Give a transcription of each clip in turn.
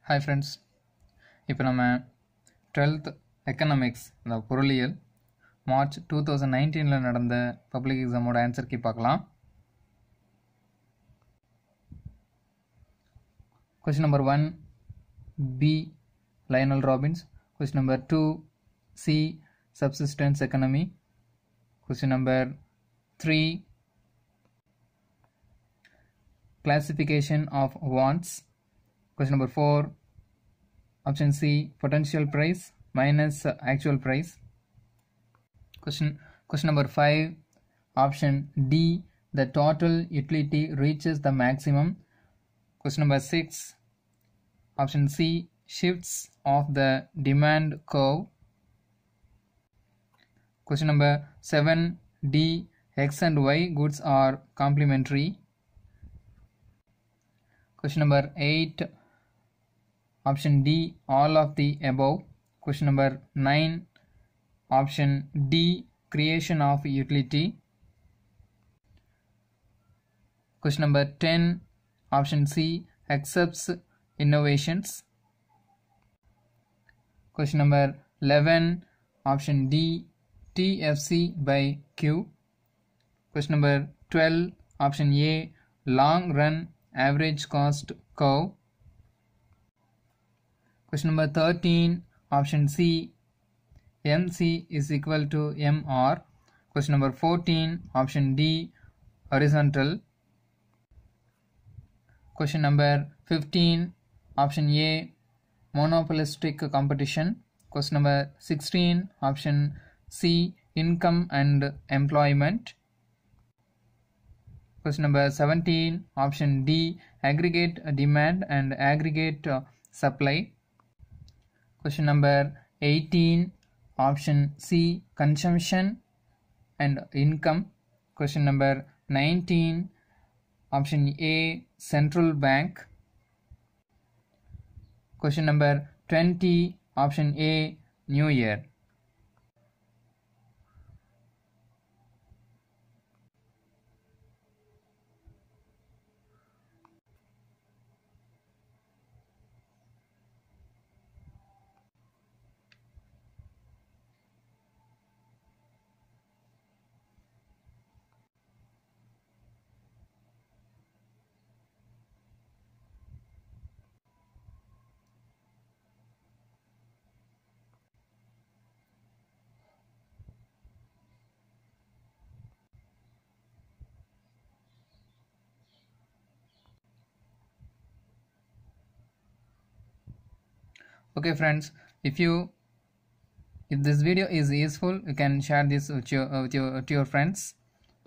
Hi friends, இப்போ நம்ம 12th economics இந்த பொருளியல் மார்ச் 2019 நடந்த பப்ளிக் எக்ஸாமோட ஆன்சர் கீ பார்க்கலாம். Question number 1 B. Lionel Robbins. Question number 2 C. Subsistence economy. Question number 3 Classification of wants. Question number 4 option C, potential price minus actual price. Question number 5 option D, the total utility reaches the maximum. Question number 6 option C, shifts of the demand curve. Question number 7 D, X and Y goods are complementary. Question number 8 option D, all of the above. Question number 9 option D, creation of utility. Question number 10 option C, accepts innovations. Question number 11 option D, TFC by Q. Question number 12 option A, long run average cost curve. Question number 13 option C, MC is equal to MR. Question number 14 option D, horizontal. Question number 15 option A, monopolistic competition. Question number 16 option C, income and employment. Question number 17 option D, aggregate demand and aggregate supply. Question number 18 option C, consumption and income. Question number 19 option A, central bank. Question number 20 option A, new year. Okay friends, if this video is useful, you can share this with your friends.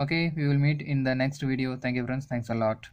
Okay, we will meet in the next video. Thank you friends, thanks a lot.